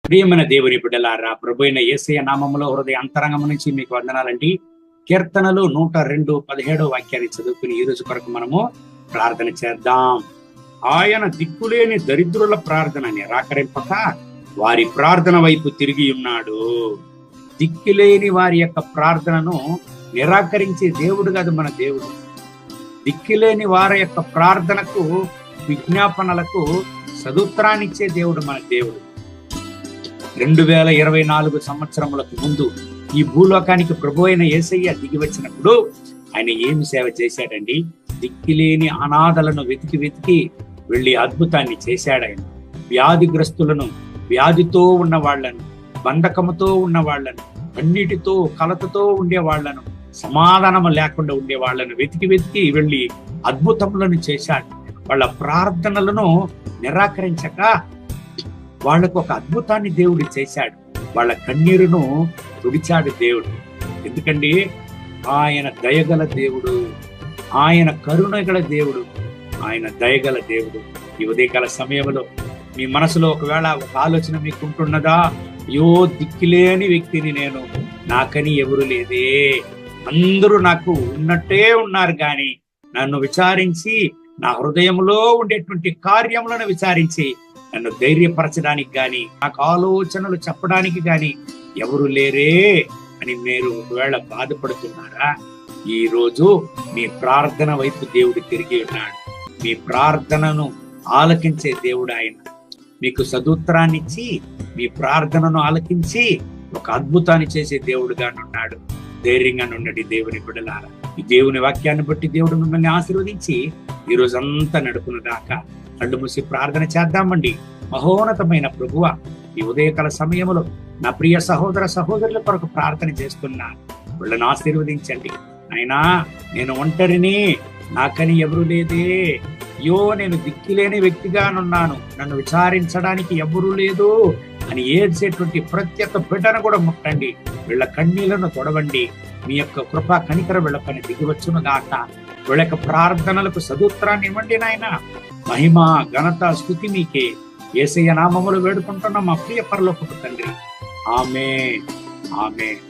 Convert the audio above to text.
ప్రియమైన దేవుని బిడ్డలారా, ప్రభు అయిన యేసయ్య నామములో హృదయ అంతరంగం నుంచి మీకు వందనాలండి. కీర్తనలు 102:17 వాక్యాన్ని చదువుకుని ఈ రోజు కొరకు మనము ప్రార్థన చేద్దాం. ఆయన దిక్కులేని దరిద్రుల ప్రార్థన నిరాకరింపక వారి ప్రార్థన వైపు తిరిగి ఉన్నాడు. దిక్కులేని వారి యొక్క ప్రార్థనను నిరాకరించే దేవుడు కాదు మన దేవుడు. దిక్కులేని వారి యొక్క ప్రార్థనకు, విజ్ఞాపనలకు సదుత్తరాన్నిచ్చే దేవుడు మన దేవుడు. 2024 సంవత్సరములకు ముందు ఈ భూలోకానికి ప్రభు అయిన యేసయ్య దిగి వచ్చినప్పుడు ఆయన ఏమి సేవ చేశాడండి? దిక్కిలేని అనాథలను వెతికి వెళ్ళి అద్భుతాన్ని చేశాడు. ఆయన వ్యాధిగ్రస్తులను, వ్యాధితో ఉన్న వాళ్లను, బంధకముతో ఉన్న వాళ్లను, అన్నిటితో కలతతో ఉండే వాళ్లను, సమాధానము లేకుండా ఉండే వాళ్లను వెతికి వెళ్ళి అద్భుతములను చేశాడు. వాళ్ళ ప్రార్థనలను నిరాకరించక వాళ్లకు ఒక అద్భుతాన్ని దేవుడు చేశాడు. వాళ్ళ కన్నీరును తుడిచాడు దేవుడు. ఎందుకండి? ఆయన దయగల దేవుడు, ఆయన కరుణగల దేవుడు, ఆయన దయగల దేవుడు. ఈ ఉదయకాల సమయంలో మీ మనసులో ఒకవేళ ఒక ఆలోచన మీకు ఉంటున్నదా? అయ్యో, దిక్కులేని వ్యక్తిని నేను, నాకని ఎవరు లేదే, అందరూ నాకు ఉన్నట్టే ఉన్నారు, కానీ నన్ను విచారించి, నా హృదయంలో ఉండేటువంటి కార్యములను విచారించి నన్ను ధైర్యపరచడానికి గాని, నాకు ఆలోచనలు చెప్పడానికి గాని ఎవరు లేరే అని మీరు ఒకవేళ బాధపడుతున్నారా? ఈ రోజు మీ ప్రార్థన వైపు దేవుడు తిరిగి ఉన్నాడు. మీ ప్రార్థనను ఆలకించే దేవుడు ఆయన. మీకు సదుత్తరాన్ని ఇచ్చి మీ ప్రార్థనను ఆలకించి ఒక అద్భుతాన్ని చేసే దేవుడుగా ఉన్నాడు. ధైర్యంగా నుండి దేవుని బిడ్డలారా, ఈ దేవుని వాక్యాన్ని బట్టి దేవుడు మిమ్మల్ని ఆశీర్వదించి ఈ రోజంతా నడుపును దాకా కళ్ళు మూసి ప్రార్థన చేద్దామండి. మహోన్నతమైన ప్రభువా, ఈ ఉదయకాల సమయంలో నా ప్రియ సహోదర సహోదరుల కొరకు ప్రార్థన చేస్తున్నా. వీళ్ళని ఆశీర్వదించండి. అయినా నేను ఒంటరిని, నాకని ఎవరు లేదే, అయ్యో నేను దిక్కులేని వ్యక్తిగానున్నాను, నన్ను విచారించడానికి ఎవరూ లేదు అని ఏడ్చేటువంటి ప్రతి ఒక్క బిడ్డను కూడా ముట్టండి. వీళ్ళ కన్నీళ్లను తొడవండి. మీ యొక్క కృపా కనికర వీళ్ళ పని దిగివచ్చును గాక. వీళ్ళ యొక్క ప్రార్థనలకు సదుత్తరాన్ని ఇవ్వండి నాయన. మహిమ, ఘనత, స్తుతి మీకే. యేసయ్య నామములో వేడుకుంటున్న మా ప్రియ పరలోకపు తండ్రి. ఆమేన్, ఆమేన్.